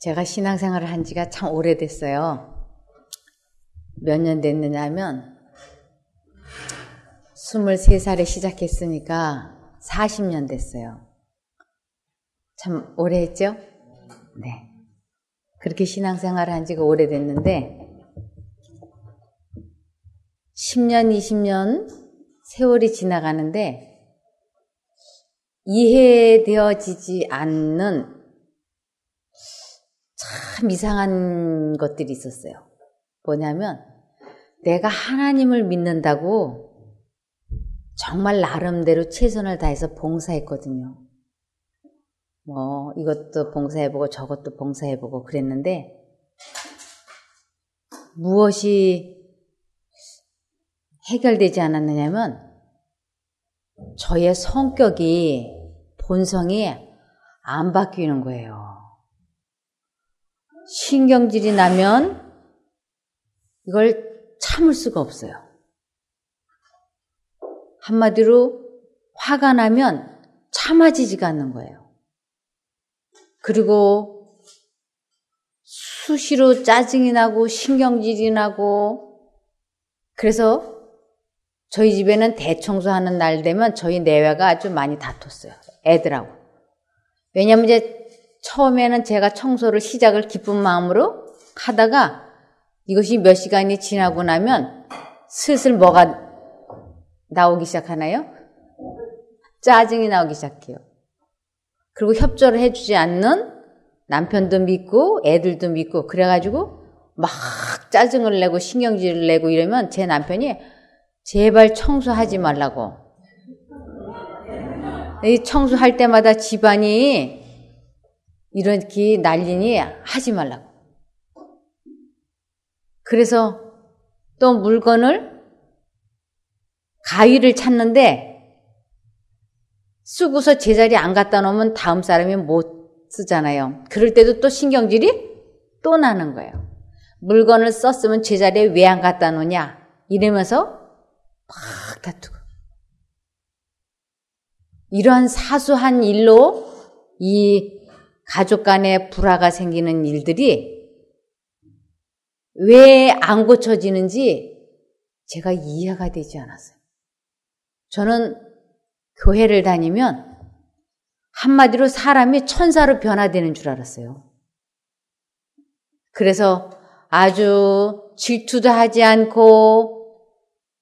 제가 신앙생활을 한 지가 참 오래됐어요. 몇 년 됐느냐 하면 23살에 시작했으니까 40년 됐어요. 참 오래 했죠? 네. 그렇게 신앙생활을 한 지가 오래됐는데 10년, 20년 세월이 지나가는데 이해되어지지 않는 참 이상한 것들이 있었어요. 뭐냐면 내가 하나님을 믿는다고 정말 나름대로 최선을 다해서 봉사했거든요. 뭐 이것도 봉사해보고 저것도 봉사해보고 그랬는데 무엇이 해결되지 않았느냐면 저의 성격이 본성이 안 바뀌는 거예요. 신경질이 나면 이걸 참을 수가 없어요. 한마디로 화가 나면 참아지지가 않는 거예요. 그리고 수시로 짜증이 나고 신경질이 나고 그래서 저희 집에는 대청소하는 날 되면 저희 내외가 아주 많이 다퉜어요. 애들하고. 왜냐하면 이제 처음에는 제가 청소를 시작을 기쁜 마음으로 하다가 이것이 몇 시간이 지나고 나면 슬슬 뭐가 나오기 시작하나요? 짜증이 나오기 시작해요. 그리고 협조를 해주지 않는 남편도 믿고 애들도 믿고 그래가지고 막 짜증을 내고 신경질을 내고 이러면 제 남편이 제발 청소하지 말라고. 이 청소할 때마다 집안이 이렇게 난리니 하지 말라고. 그래서 또 물건을 가위를 찾는데 쓰고서 제자리에 안 갖다 놓으면 다음 사람이 못 쓰잖아요. 그럴 때도 또 신경질이 또 나는 거예요. 물건을 썼으면 제자리에 왜 안 갖다 놓냐 이러면서 막 다투고. 이러한 사소한 일로 이 가족 간에 불화가 생기는 일들이 왜 안 고쳐지는지 제가 이해가 되지 않았어요. 저는 교회를 다니면 한마디로 사람이 천사로 변화되는 줄 알았어요. 그래서 아주 질투도 하지 않고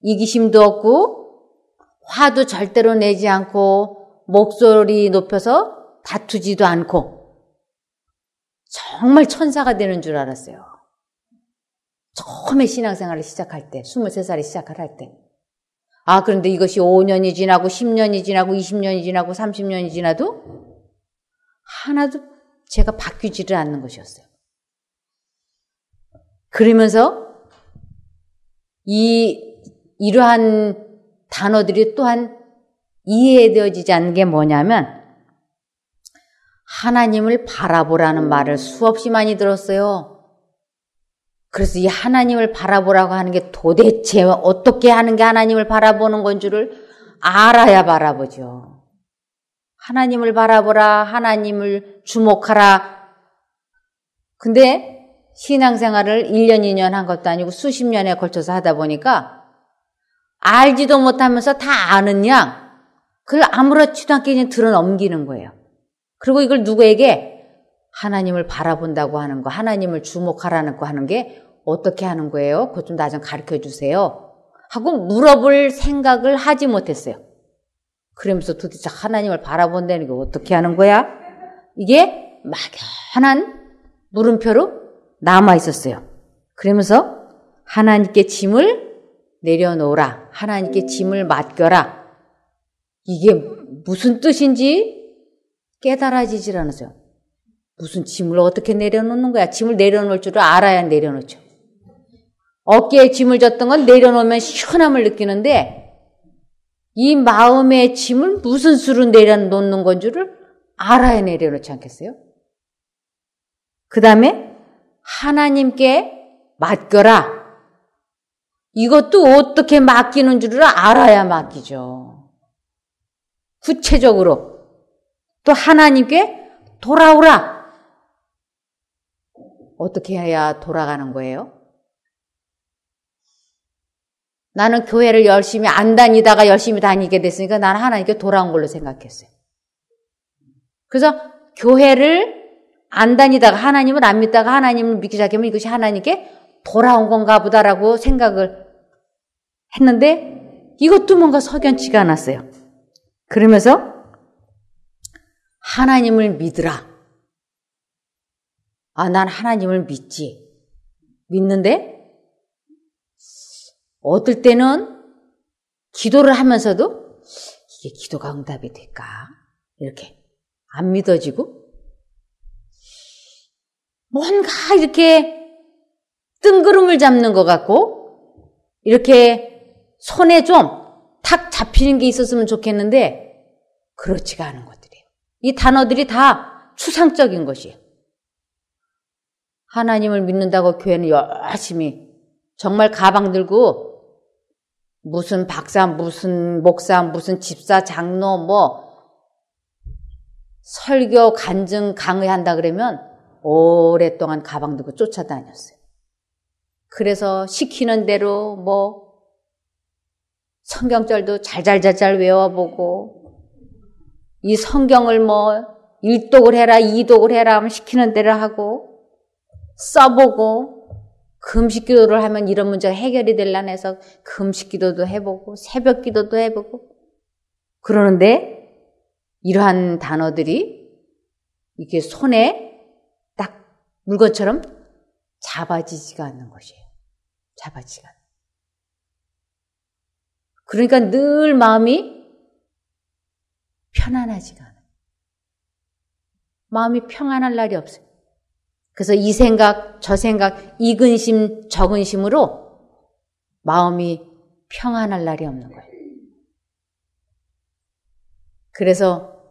이기심도 없고 화도 절대로 내지 않고 목소리 높여서 다투지도 않고 정말 천사가 되는 줄 알았어요. 처음에 신앙생활을 시작할 때, 23살에 시작을 할 때. 아, 그런데 이것이 5년이 지나고 10년이 지나고 20년이 지나고 30년이 지나도 하나도 제가 바뀌지를 않는 것이었어요. 그러면서 이러한 단어들이 또한 이해되어지지 않는 게 뭐냐면 하나님을 바라보라는 말을 수없이 많이 들었어요. 그래서 이 하나님을 바라보라고 하는 게 도대체 어떻게 하는 게 하나님을 바라보는 건 줄을 알아야 바라보죠. 하나님을 바라보라, 하나님을 주목하라. 근데 신앙생활을 1년, 2년 한 것도 아니고 수십 년에 걸쳐서 하다 보니까 알지도 못하면서 다 아는 양 그걸 아무렇지도 않게 그냥 들어 넘기는 거예요. 그리고 이걸 누구에게 하나님을 바라본다고 하는 거, 하나님을 주목하라는 거 하는 게 어떻게 하는 거예요? 그것 좀 나 좀 가르쳐 주세요. 하고 물어볼 생각을 하지 못했어요. 그러면서 도대체 하나님을 바라본다는 게 어떻게 하는 거야? 이게 막연한 물음표로 남아 있었어요. 그러면서 하나님께 짐을 내려놓으라. 하나님께 짐을 맡겨라. 이게 무슨 뜻인지 깨달아지질 않았어요. 무슨 짐을 어떻게 내려놓는 거야? 짐을 내려놓을 줄을 알아야 내려놓죠. 어깨에 짐을 졌던 건 내려놓으면 시원함을 느끼는데 이 마음의 짐을 무슨 수로 내려놓는 건 줄을 알아야 내려놓지 않겠어요? 그 다음에 하나님께 맡겨라. 이것도 어떻게 맡기는 줄을 알아야 맡기죠. 구체적으로 또 하나님께 돌아오라. 어떻게 해야 돌아가는 거예요? 나는 교회를 열심히 안 다니다가 열심히 다니게 됐으니까 나는 하나님께 돌아온 걸로 생각했어요. 그래서 교회를 안 다니다가 하나님을 안 믿다가 하나님을 믿기 시작하면 이것이 하나님께 돌아온 건가 보다라고 생각을 했는데 이것도 뭔가 석연치가 않았어요. 그러면서 하나님을 믿으라. 난 하나님을 믿지. 믿는데 어떨 때는 기도를 하면서도 이게 기도가 응답이 될까? 이렇게 안 믿어지고 뭔가 이렇게 뜬구름을 잡는 것 같고 이렇게 손에 좀 탁 잡히는 게 있었으면 좋겠는데 그렇지가 않은 것들이에요. 이 단어들이 다 추상적인 것이에요. 하나님을 믿는다고 교회는 열심히 정말 가방 들고 무슨 박사, 무슨 목사, 무슨 집사, 장로 설교, 간증, 강의한다 그러면 오랫동안 가방 들고 쫓아다녔어요. 그래서 시키는 대로 성경절도 잘잘잘잘 외워보고 이 성경을 1독을 해라, 2독을 해라 하면 시키는 대로 하고 써보고 금식 기도를 하면 이런 문제가 해결이 되려나 해서 금식 기도도 해보고 새벽 기도도 해보고 그러는데 이러한 단어들이 이게 손에 딱 물건처럼 잡아지지가 않는 것이에요. 잡아지지가 않는. 그러니까 늘 마음이 편안하지가 않아요. 마음이 평안할 날이 없어요. 그래서 이 생각, 저 생각, 이 근심, 저 근심으로 마음이 평안할 날이 없는 거예요. 그래서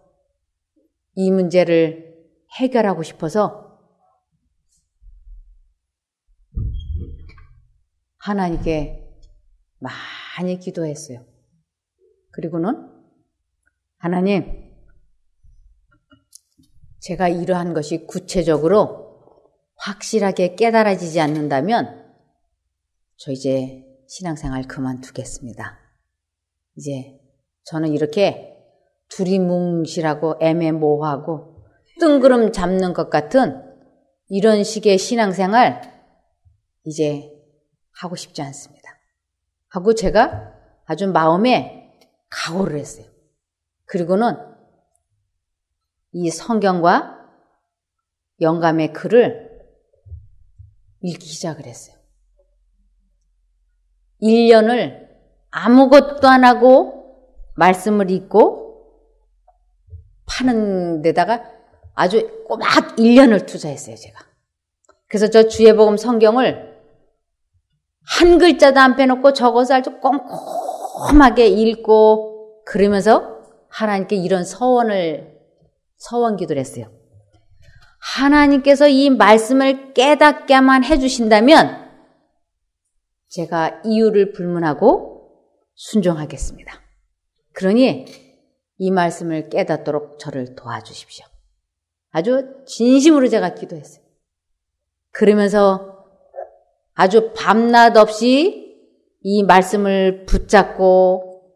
이 문제를 해결하고 싶어서 하나님께 많이 기도했어요. 그리고는 하나님, 제가 이러한 것이 구체적으로 확실하게 깨달아지지 않는다면 저 이제 신앙생활 그만두겠습니다. 이제 저는 이렇게 두리뭉실하고 애매모호하고 뜬구름 잡는 것 같은 이런 식의 신앙생활 이제 하고 싶지 않습니다. 하고 제가 아주 마음에 각오를 했어요. 그리고는 이 성경과 영감의 글을 읽기 시작을 했어요. 1년을 아무것도 안 하고 말씀을 읽고 파는 데다가 아주 꼬박 1년을 투자했어요, 제가. 그래서 저 주예복음 성경을 한 글자도 안 빼놓고 적어서 아주 꼼꼼하게 읽고 그러면서 하나님께 이런 서원 기도를 했어요. 하나님께서 이 말씀을 깨닫게만 해주신다면 제가 이유를 불문하고 순종하겠습니다. 그러니 이 말씀을 깨닫도록 저를 도와주십시오. 아주 진심으로 제가 기도했어요. 그러면서 아주 밤낮 없이 이 말씀을 붙잡고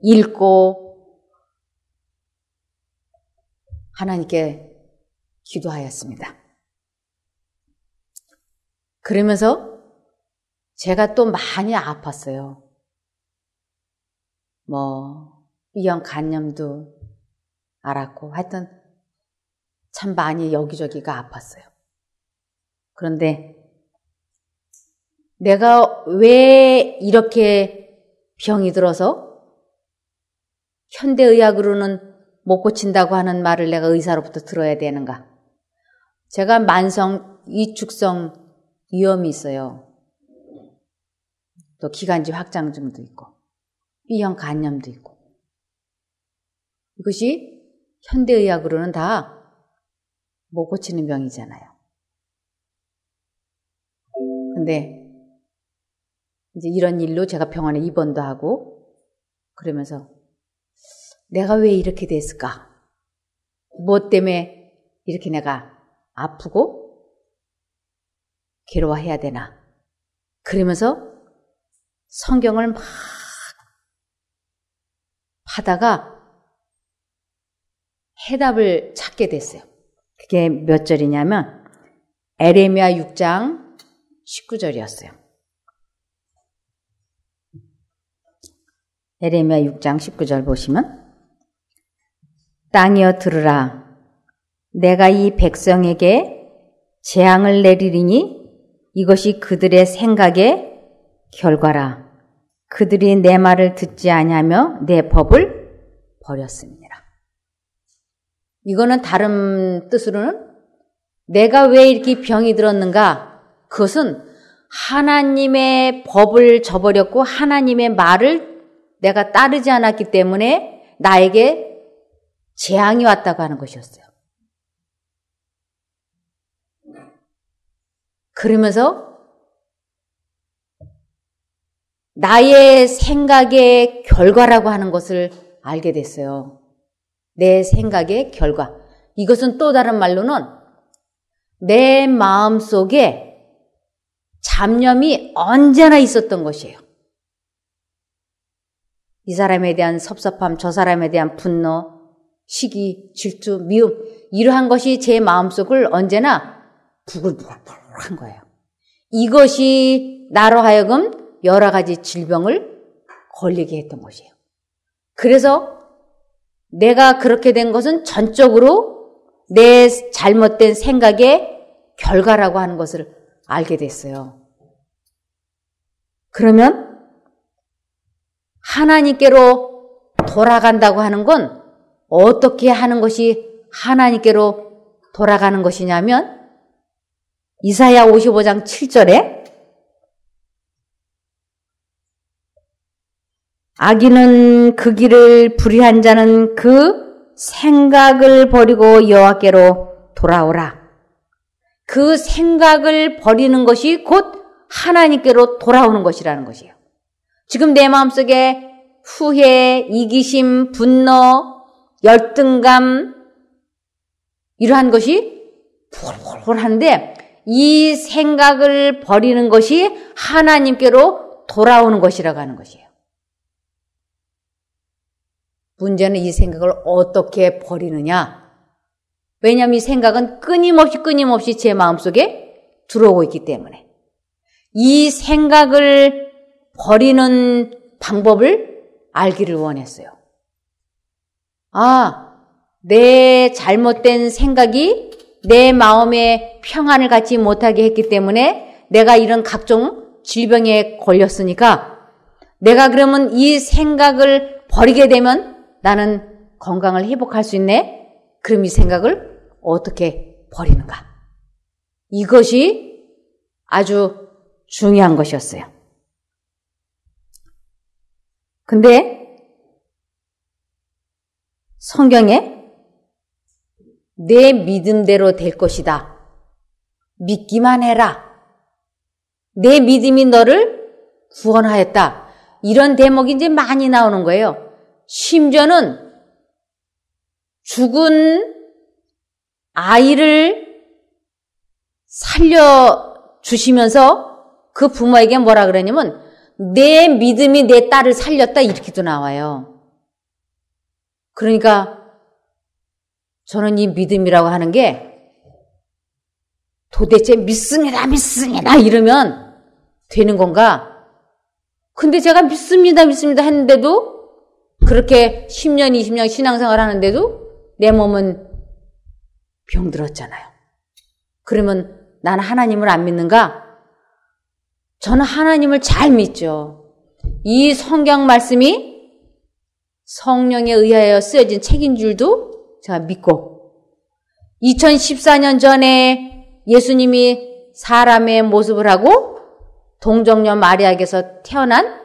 읽고 하나님께 기도하였습니다. 그러면서 제가 또 많이 아팠어요. B형 간염도 앓았고 하여튼 참 많이 여기저기가 아팠어요. 그런데 내가 왜 이렇게 병이 들어서 현대의학으로는 못 고친다고 하는 말을 내가 의사로부터 들어야 되는가? 제가 만성 위축성 위염이 있어요. 또 기관지 확장증도 있고 B형 간염도 있고 이것이 현대의학으로는 다 못 고치는 병이잖아요. 근데 이제 이런 일로 제가 병원에 입원도 하고 그러면서 내가 왜 이렇게 됐을까? 무엇 때문에 이렇게 내가 아프고 괴로워해야 되나? 그러면서 성경을 막 하다가 해답을 찾게 됐어요. 그게 몇 절이냐면 에레미야 6장 19절이었어요. 에레미야 6장 19절 보시면 땅이여 들으라. 내가 이 백성에게 재앙을 내리리니 이것이 그들의 생각의 결과라. 그들이 내 말을 듣지 아니하며 내 법을 버렸습니다. 이거는 다른 뜻으로는 내가 왜 이렇게 병이 들었는가? 그것은 하나님의 법을 저버렸고 하나님의 말을 내가 따르지 않았기 때문에 나에게 재앙이 왔다고 하는 것이었어요. 그러면서 나의 생각의 결과라고 하는 것을 알게 됐어요. 내 생각의 결과. 이것은 또 다른 말로는 내 마음속에 잡념이 언제나 있었던 것이에요. 이 사람에 대한 섭섭함, 저 사람에 대한 분노, 시기, 질투, 미움 이러한 것이 제 마음속을 언제나 부글부글한 거예요. 이것이 나로 하여금 여러 가지 질병을 걸리게 했던 것이에요. 그래서 내가 그렇게 된 것은 전적으로 내 잘못된 생각의 결과라고 하는 것을 알게 됐어요. 그러면 하나님께로 돌아간다고 하는 건 어떻게 하는 것이 하나님께로 돌아가는 것이냐면 이사야 55장 7절에 악인은 그 길을 불의한 자는 그 생각을 버리고 여호와께로 돌아오라. 그 생각을 버리는 것이 곧 하나님께로 돌아오는 것이라는 것이에요. 지금 내 마음속에 후회, 이기심, 분노, 열등감 이러한 것이 폴폴폴 하는데 이 생각을 버리는 것이 하나님께로 돌아오는 것이라고 하는 것이에요. 문제는 이 생각을 어떻게 버리느냐. 왜냐하면 이 생각은 끊임없이 제 마음속에 들어오고 있기 때문에 이 생각을 버리는 방법을 알기를 원했어요. 내 잘못된 생각이 내 마음에 평안을 갖지 못하게 했기 때문에 내가 이런 각종 질병에 걸렸으니까 내가 그러면 이 생각을 버리게 되면 나는 건강을 회복할 수 있네? 그럼 이 생각을 어떻게 버리는가? 이것이 아주 중요한 것이었어요. 근데 성경에 내 믿음대로 될 것이다. 믿기만 해라. 내 믿음이 너를 구원하였다. 이런 대목이 이제 많이 나오는 거예요. 심지어는 죽은 아이를 살려주시면서 그 부모에게 뭐라 그러냐면 내 믿음이 내 딸을 살렸다 이렇게도 나와요. 그러니까 저는 이 믿음이라고 하는 게 도대체 믿습니다 이러면 되는 건가? 근데 제가 믿습니다 했는데도 그렇게 10년, 20년 신앙생활 하는데도 내 몸은 병들었잖아요. 그러면 나는 하나님을 안 믿는가? 저는 하나님을 잘 믿죠. 이 성경 말씀이 성령에 의하여 쓰여진 책인 줄도 제가 믿고 2014년 전에 예수님이 사람의 모습을 하고 동정녀 마리아에게서 태어난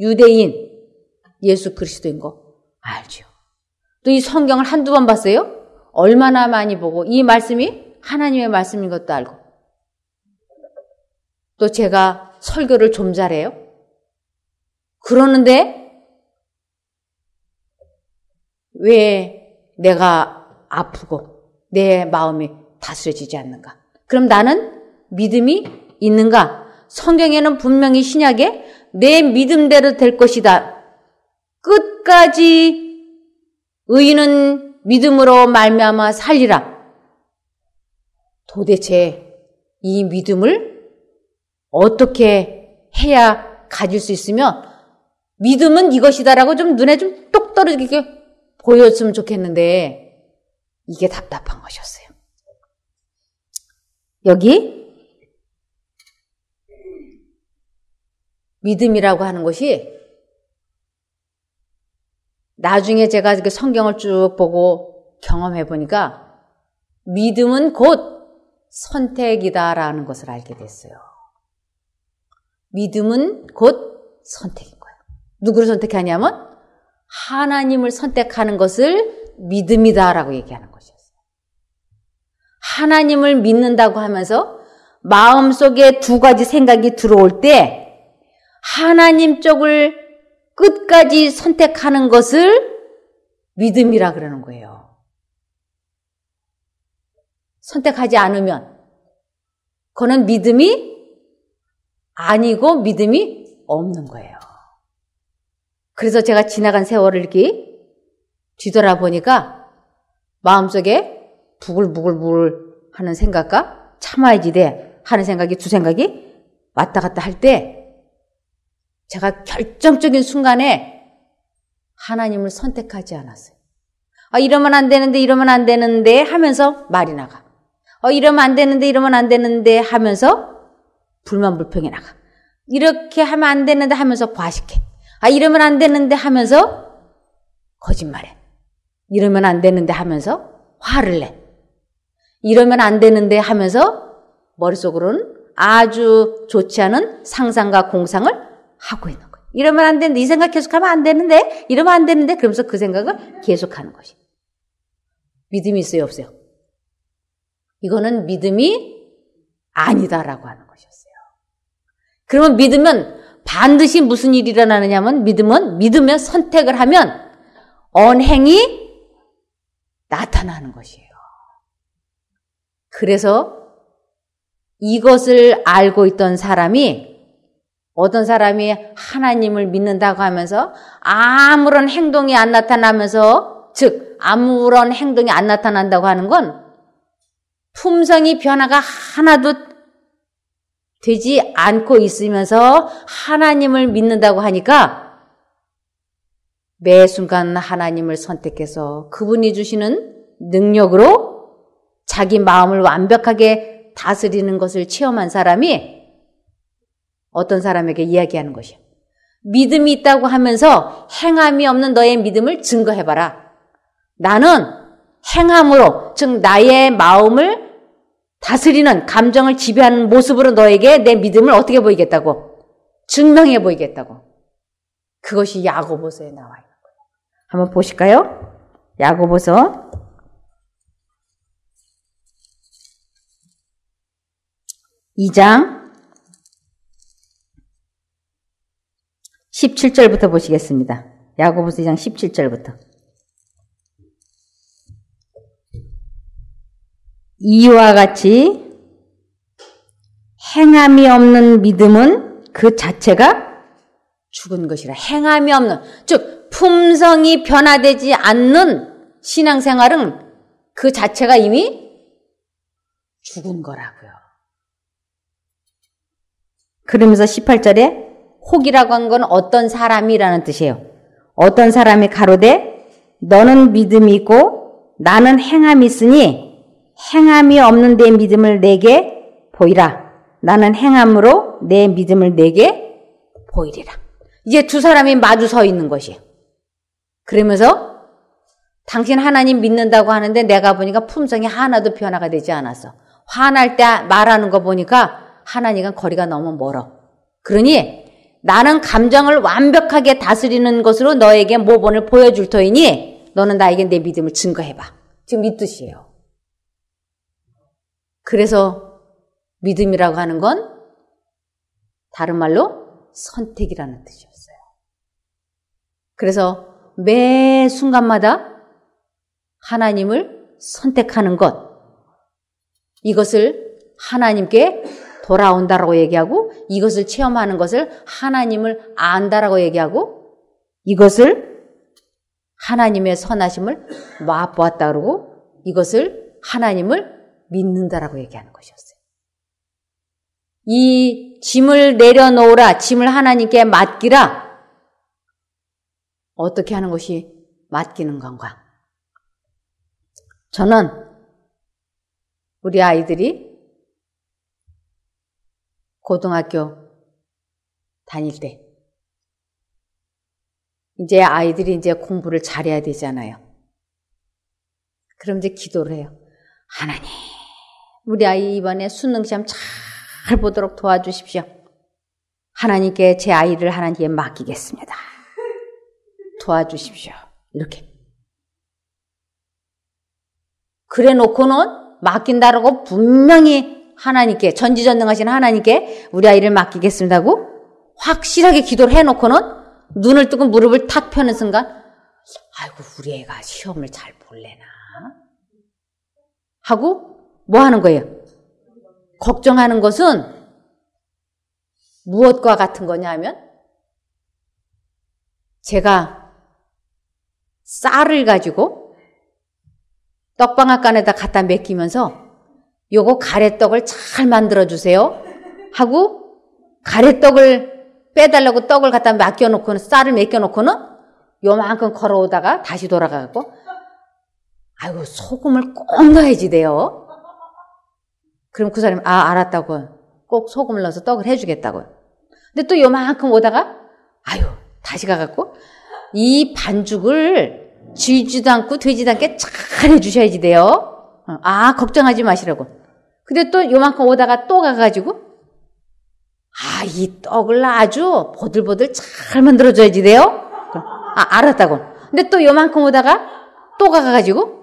유대인 예수 그리스도인 거 알죠. 또 이 성경을 한두 번 봤어요? 얼마나 많이 보고 이 말씀이 하나님의 말씀인 것도 알고 또 제가 설교를 좀 잘해요. 그러는데 왜 내가 아프고 내 마음이 다스려지지 않는가? 그럼 나는 믿음이 있는가? 성경에는 분명히 신약에 내 믿음대로 될 것이다. 끝까지 의인은 믿음으로 말미암아 살리라. 도대체 이 믿음을 어떻게 해야 가질 수 있으면 믿음은 이것이다라고 좀 눈에 좀 똑 떨어지게 보였으면 좋겠는데 이게 답답한 것이었어요. 여기 믿음이라고 하는 것이 나중에 제가 이렇게 성경을 쭉 보고 경험해 보니까 믿음은 곧 선택이다라는 것을 알게 됐어요. 믿음은 곧 선택인 거예요. 누구를 선택하냐면 하나님을 선택하는 것을 믿음이다라고 얘기하는 것이었어요. 하나님을 믿는다고 하면서 마음속에 두 가지 생각이 들어올 때 하나님 쪽을 끝까지 선택하는 것을 믿음이라 그러는 거예요. 선택하지 않으면 그거는 믿음이 아니고 믿음이 없는 거예요. 그래서 제가 지나간 세월을 이렇게 뒤돌아보니까 마음속에 부글부글 하는 생각과 참아야지 돼 하는 생각이 두 생각이 왔다 갔다 할 때 제가 결정적인 순간에 하나님을 선택하지 않았어요. 이러면 안 되는데 이러면 안 되는데 하면서 말이 나가. 이러면 안 되는데 이러면 안 되는데 하면서 불만불평이 나가. 이렇게 하면 안 되는데 하면서 과식해. 이러면 안 되는데 하면서 거짓말해. 이러면 안 되는데 하면서 화를 내. 이러면 안 되는데 하면서 머릿속으로는 아주 좋지 않은 상상과 공상을 하고 있는 거예요. 이러면 안 되는데 이 생각 계속하면 안 되는데 이러면 안 되는데 그러면서 그 생각을 계속하는 것이. 믿음이 있어요 없어요? 이거는 믿음이 아니다라고 하는 것이었어요. 그러면 믿으면 반드시 무슨 일이 일어나느냐면 믿으면 선택을 하면 언행이 나타나는 것이에요. 그래서 이것을 알고 있던 사람이 어떤 사람이 하나님을 믿는다고 하면서 아무런 행동이 안 나타나면서 즉 아무런 행동이 안 나타난다고 하는 건 품성이 변화가 하나도 되지 않고 있으면서 하나님을 믿는다고 하니까 매 순간 하나님을 선택해서 그분이 주시는 능력으로 자기 마음을 완벽하게 다스리는 것을 체험한 사람이 어떤 사람에게 이야기하는 것이에요. 믿음이 있다고 하면서 행함이 없는 너의 믿음을 증거해봐라. 나는 행함으로, 즉 나의 마음을 다스리는 감정을 지배하는 모습으로 너에게 내 믿음을 어떻게 보이겠다고? 증명해 보이겠다고. 그것이 야고보서에 나와 있는 거예요. 한번 보실까요? 야고보서 2장 17절부터 보시겠습니다. 야고보서 2장 17절부터. 이와 같이 행함이 없는 믿음은 그 자체가 죽은 것이라. 행함이 없는, 즉 품성이 변화되지 않는 신앙생활은 그 자체가 이미 죽은 거라고요. 그러면서 18절에 혹이라고 한 건 어떤 사람이라는 뜻이에요. 어떤 사람이 가로되 너는 믿음이 있고 나는 행함이 있으니 행함이 없는 내 믿음을 내게 보이라. 나는 행함으로 내 믿음을 내게 보이리라. 이제 두 사람이 마주 서 있는 것이에요. 그러면서 당신 하나님 믿는다고 하는데 내가 보니까 품성이 하나도 변화가 되지 않았어. 화날 때 말하는 거 보니까 하나님과 거리가 너무 멀어. 그러니 나는 감정을 완벽하게 다스리는 것으로 너에게 모본을 보여줄 터이니 너는 나에게 내 믿음을 증거해봐. 지금 이 뜻이에요. 그래서 믿음이라고 하는 건 다른 말로 선택이라는 뜻이었어요. 그래서 매 순간마다 하나님을 선택하는 것, 이것을 하나님께 돌아온다라고 얘기하고 이것을 체험하는 것을 하나님을 안다라고 얘기하고 이것을 하나님의 선하심을 맛보았다 그러고 이것을 하나님을 믿는다라고 얘기하는 것이었어요. 이 짐을 내려놓으라, 짐을 하나님께 맡기라. 어떻게 하는 것이 맡기는 건가? 저는 우리 아이들이 고등학교 다닐 때 이제 아이들이 이제 공부를 잘해야 되잖아요. 그럼 이제 기도를 해요. 하나님, 우리 아이 이번에 수능 시험 잘 보도록 도와주십시오. 하나님께 제 아이를 하나님께 맡기겠습니다. 도와주십시오. 이렇게. 그래 놓고는 맡긴다라고 분명히 하나님께, 전지전능하신 하나님께 우리 아이를 맡기겠습니다고 확실하게 기도를 해놓고는 눈을 뜨고 무릎을 탁 펴는 순간 아이고 우리 애가 시험을 잘 볼래나 하고 뭐 하는 거예요? 걱정하는 것은 무엇과 같은 거냐 하면 제가 쌀을 가지고 떡방앗간에다 갖다 맡기면서 요거 가래떡을 잘 만들어주세요 하고 가래떡을 빼달라고 떡을 갖다 맡겨놓고는 쌀을 맡겨놓고는 요만큼 걸어오다가 다시 돌아가고 아이고 소금을 꼭 넣어야지 돼요. 그럼 그 사람이 알았다고 꼭 소금을 넣어서 떡을 해주겠다고. 근데 또 요만큼 오다가 아유 다시 가갖고 이 반죽을 질지도 않고 되지도 않게 잘 해주셔야지 돼요. 걱정하지 마시라고. 근데 또 요만큼 오다가 또 가가지고 이 떡을 아주 보들보들 잘 만들어줘야지 돼요. 알았다고. 근데 또 요만큼 오다가 또 가가지고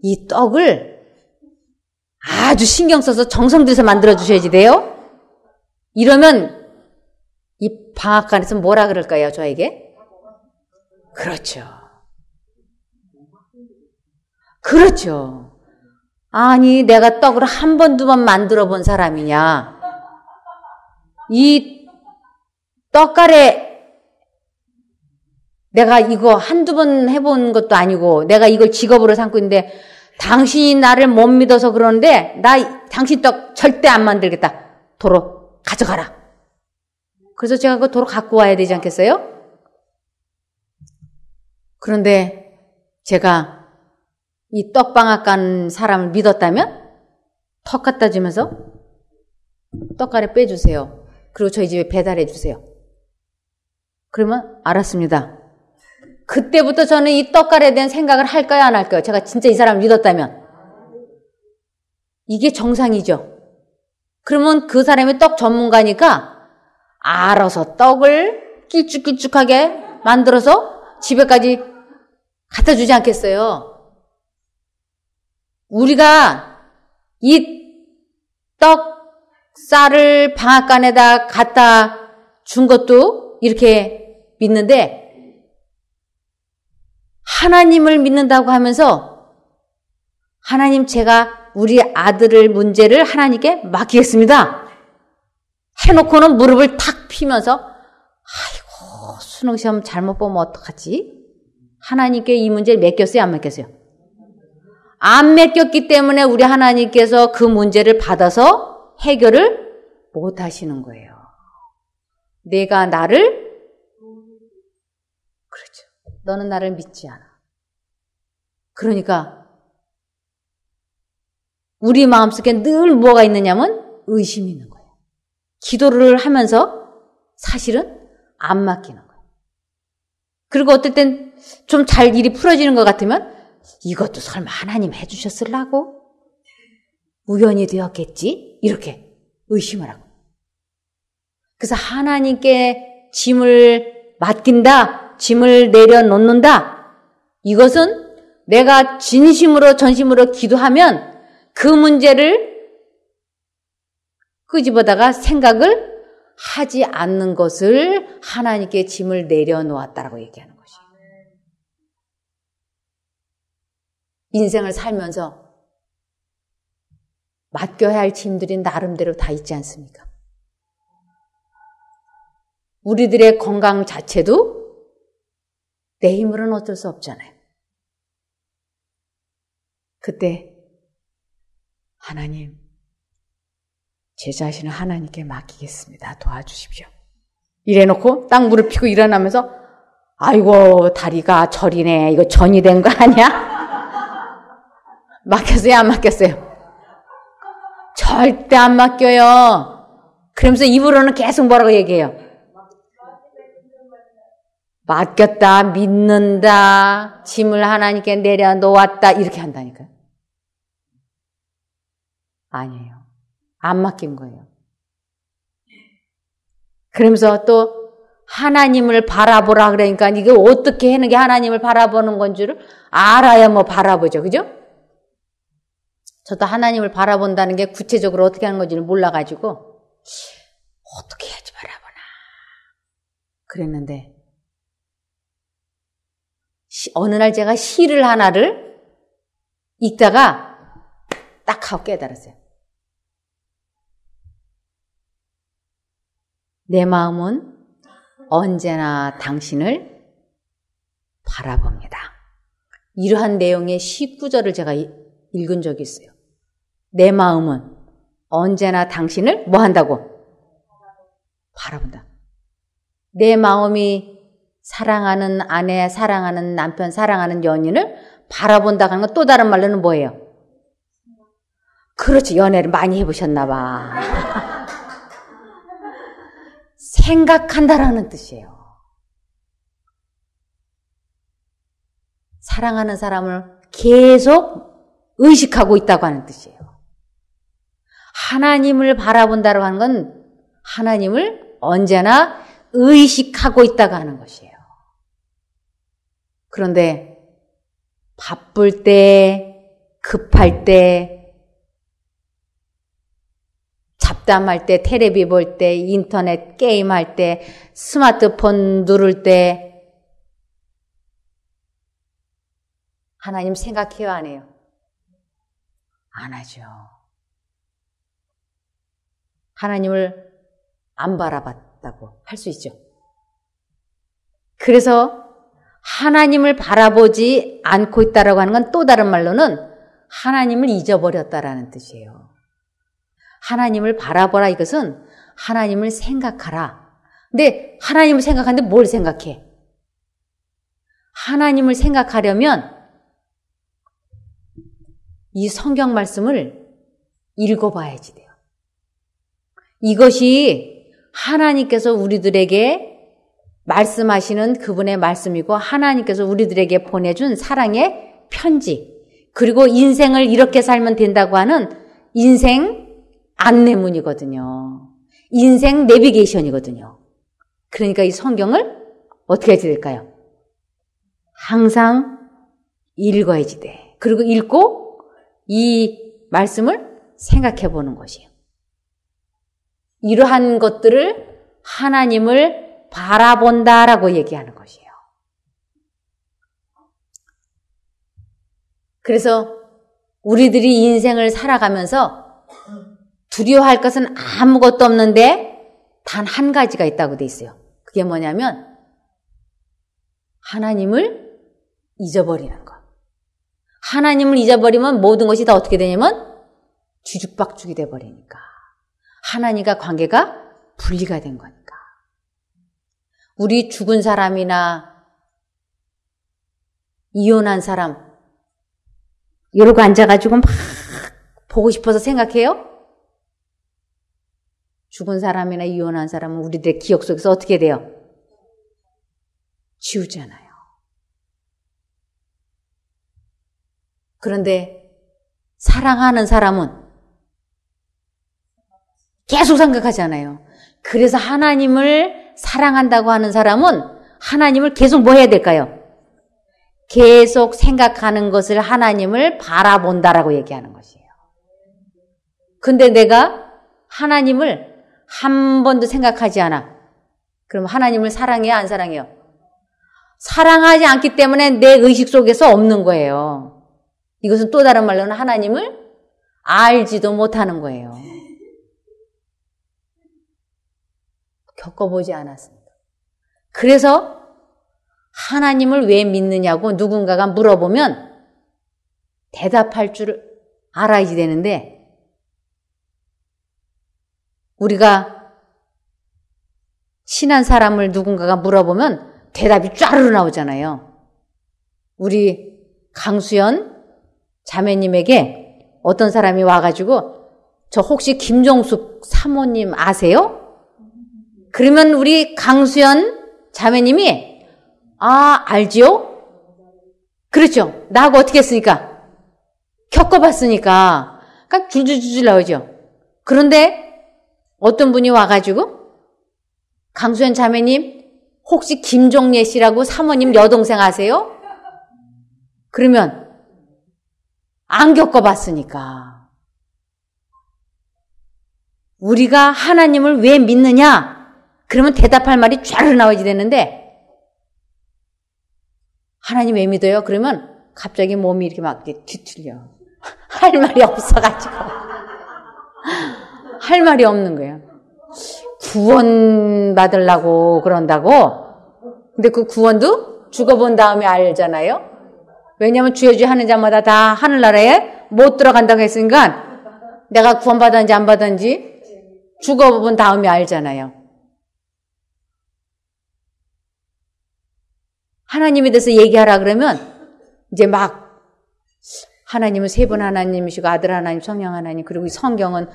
이 떡을 아주 신경 써서 정성 들여서 만들어주셔야지 돼요. 이러면 이 방앗간에서 뭐라 그럴까요, 저에게? 그렇죠. 그렇죠. 아니, 내가 떡을 한 번, 두 번 만들어 본 사람이냐. 이 떡가래 내가 이거 한두 번 해본 것도 아니고 내가 이걸 직업으로 삼고 있는데 당신이 나를 못 믿어서 그러는데 나 당신 떡 절대 안 만들겠다. 도로 가져가라. 그래서 제가 그 도로 갖고 와야 되지 않겠어요? 그런데 제가 이 떡방앗간 사람을 믿었다면 턱 갖다 주면서 떡가래 빼주세요. 그리고 저희 집에 배달해 주세요. 그러면 알았습니다. 그때부터 저는 이 떡가래에 대한 생각을 할까요, 안 할까요? 제가 진짜 이 사람을 믿었다면. 이게 정상이죠. 그러면 그 사람이 떡 전문가니까 알아서 떡을 길쭉길쭉하게 만들어서 집에까지 갖다 주지 않겠어요. 우리가 이 떡쌀을 방앗간에다 갖다 준 것도 이렇게 믿는데 하나님을 믿는다고 하면서 하나님 제가 우리 아들을 문제를 하나님께 맡기겠습니다. 해놓고는 무릎을 탁 피면서 아이고 수능시험 잘못 보면 어떡하지? 하나님께 이 문제를 맡겼어요? 안 맡겼어요? 안 맡겼기 때문에 우리 하나님께서 그 문제를 받아서 해결을 못 하시는 거예요. 내가 나를 그렇죠. 너는 나를 믿지 않아. 그러니까 우리 마음속에 늘 뭐가 있느냐면 의심이 있는 거예요. 기도를 하면서 사실은 안 맡기는 거예요. 그리고 어떨 땐 좀 잘 일이 풀어지는 것 같으면 이것도 설마 하나님 해주셨을라고? 우연이 되었겠지? 이렇게 의심을 하고. 그래서 하나님께 짐을 맡긴다, 짐을 내려놓는다. 이것은 내가 진심으로 전심으로 기도하면 그 문제를 끄집어다가 생각을 하지 않는 것을 하나님께 짐을 내려놓았다라고 얘기하는 것이에요. 인생을 살면서 맡겨야 할 짐들이 나름대로 다 있지 않습니까? 우리들의 건강 자체도 내 힘으로는 어쩔 수 없잖아요. 그때 하나님, 제 자신을 하나님께 맡기겠습니다. 도와주십시오. 이래놓고 딱 무릎 펴고 일어나면서 아이고 다리가 저리네. 이거 전이 된 거 아니야? 맡겼어요? 안 맡겼어요? 절대 안 맡겨요. 그러면서 입으로는 계속 뭐라고 얘기해요? 맡겼다, 믿는다, 짐을 하나님께 내려놓았다 이렇게 한다니까요. 아니에요. 안 맡긴 거예요. 그러면서 또 하나님을 바라보라 그러니까 이게 어떻게 하는 게 하나님을 바라보는 건 줄을 알아야 뭐 바라보죠. 그죠? 저도 하나님을 바라본다는 게 구체적으로 어떻게 하는 건지를 몰라가지고 어떻게 해야지 바라보나 그랬는데 어느 날 제가 시를 하나를 읽다가 딱 하고 깨달았어요. 내 마음은 언제나 당신을 바라봅니다. 이러한 내용의 시 구절을 제가 읽은 적이 있어요. 내 마음은 언제나 당신을 뭐 한다고? 바라본다. 내 마음이 사랑하는 아내, 사랑하는 남편, 사랑하는 연인을 바라본다 하는 건 또 다른 말로는 뭐예요? 그렇지, 연애를 많이 해보셨나 봐. 생각한다라는 뜻이에요. 사랑하는 사람을 계속 의식하고 있다고 하는 뜻이에요. 하나님을 바라본다고 하는 건 하나님을 언제나 의식하고 있다고 하는 것이에요. 그런데 바쁠 때, 급할 때, 잡담할 때, 텔레비 볼 때, 인터넷 게임할 때, 스마트폰 누를 때 하나님 생각해요, 안 해요? 안 하죠. 하나님을 안 바라봤다고 할 수 있죠. 그래서 하나님을 바라보지 않고 있다라고 하는 건 또 다른 말로는 하나님을 잊어버렸다라는 뜻이에요. 하나님을 바라보라 이것은 하나님을 생각하라. 근데 하나님을 생각하는데 뭘 생각해? 하나님을 생각하려면 이 성경 말씀을 읽어봐야지 돼요. 이것이 하나님께서 우리들에게 말씀하시는 그분의 말씀이고 하나님께서 우리들에게 보내준 사랑의 편지, 그리고 인생을 이렇게 살면 된다고 하는 인생 안내문이거든요. 인생 내비게이션이거든요. 그러니까 이 성경을 어떻게 해야 될까요? 항상 읽어야지 돼. 그리고 읽고 이 말씀을 생각해 보는 것이에요. 이러한 것들을 하나님을 바라본다라고 얘기하는 것이에요. 그래서 우리들이 인생을 살아가면서 두려워할 것은 아무것도 없는데 단 한 가지가 있다고 돼 있어요. 그게 뭐냐면 하나님을 잊어버리는 것. 하나님을 잊어버리면 모든 것이 다 어떻게 되냐면 뒤죽박죽이 돼버리니까. 하나님과 관계가 분리가 된 거니까. 우리 죽은 사람이나 이혼한 사람 이러고 앉아가지고 막 보고 싶어서 생각해요? 죽은 사람이나 이혼한 사람은 우리들의 기억 속에서 어떻게 돼요? 지우잖아요. 그런데 사랑하는 사람은 계속 생각하잖아요. 그래서 하나님을 사랑한다고 하는 사람은 하나님을 계속 뭐 해야 될까요? 계속 생각하는 것을 하나님을 바라본다라고 얘기하는 것이에요. 근데 내가 하나님을 한 번도 생각하지 않아. 그럼 하나님을 사랑해요? 안 사랑해요? 사랑하지 않기 때문에 내 의식 속에서 없는 거예요. 이것은 또 다른 말로는 하나님을 알지도 못하는 거예요. 겪어보지 않았습니다. 그래서 하나님을 왜 믿느냐고 누군가가 물어보면 대답할 줄 알아야지 되는데, 우리가 친한 사람을 누군가가 물어보면 대답이 쫘르르 나오잖아요. 우리 강수연 자매님에게 어떤 사람이 와가지고 저 혹시 김종숙 사모님 아세요? 그러면 우리 강수연 자매님이 알지요? 그렇죠. 나하고 어떻게 했으니까? 겪어봤으니까. 그러니까 줄줄줄 나오죠. 그런데 어떤 분이 와가지고 강수연 자매님 혹시 김종예 씨라고 사모님 여동생 아세요? 그러면 안 겪어봤으니까. 우리가 하나님을 왜 믿느냐? 그러면 대답할 말이 쫙 나와야 되는데, 하나님 왜 믿어요? 그러면 갑자기 몸이 이렇게 막 뒤틀려. 할 말이 없어가지고. 할 말이 없는 거예요. 구원 받으려고 그런다고. 근데 그 구원도 죽어본 다음에 알잖아요. 왜냐하면 주여주여 하는 자마다 다 하늘나라에 못 들어간다고 했으니까 내가 구원 받았는지 안 받았는지 죽어본 다음에 알잖아요. 하나님에 대해서 얘기하라 그러면 이제 막 하나님은 세 분 하나님이시고 아들 하나님, 성령 하나님, 그리고 이 성경은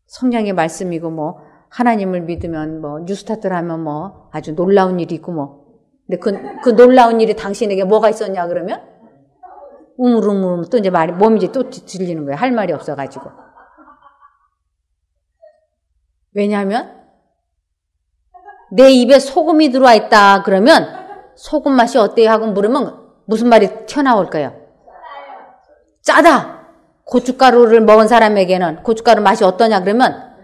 성령의 말씀이고 뭐 하나님을 믿으면 뭐 뉴스타트를 하면 뭐 아주 놀라운 일이 있고 뭐. 근데 그 놀라운 일이 당신에게 뭐가 있었냐 그러면 우물우물 또 이제 말이 몸이 이제 또 들리는 거예요. 할 말이 없어가지고. 왜냐하면 내 입에 소금이 들어와 있다 그러면 소금 맛이 어때요 하고 물으면 무슨 말이 튀어나올까요? 짜다. 고춧가루를 먹은 사람에게는 고춧가루 맛이 어떠냐 그러면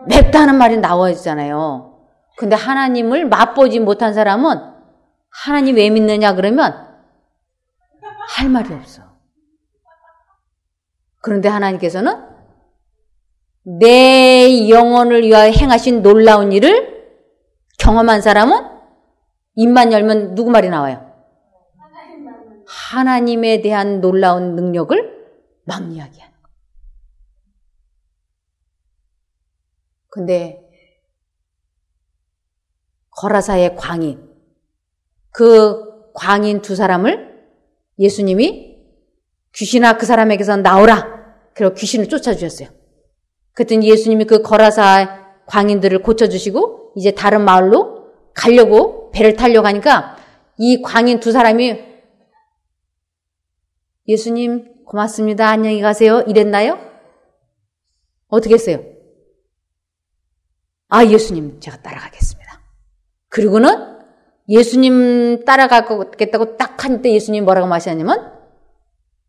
맵다는 말이 나와지잖아요. 근데 하나님을 맛보지 못한 사람은 하나님 왜 믿느냐 그러면 할 말이 없어. 그런데 하나님께서는 내 영혼을 위하여 행하신 놀라운 일을 경험한 사람은 입만 열면 누구 말이 나와요? 하나님에 대한 놀라운 능력을 막 이야기하는 거예요. 근데 거라사의 광인, 그 광인 두 사람을 예수님이 귀신아 그 사람에게서 나오라. 그리고 귀신을 쫓아주셨어요. 그랬더니 예수님이 그 거라사 광인들을 고쳐주시고 이제 다른 마을로 가려고 배를 타려고 하니까 이 광인 두 사람이 예수님 고맙습니다. 안녕히 가세요. 이랬나요? 어떻게 했어요? 예수님 제가 따라가겠습니다. 그리고는 예수님 따라가겠다고 딱 한 때 예수님 뭐라고 말하냐면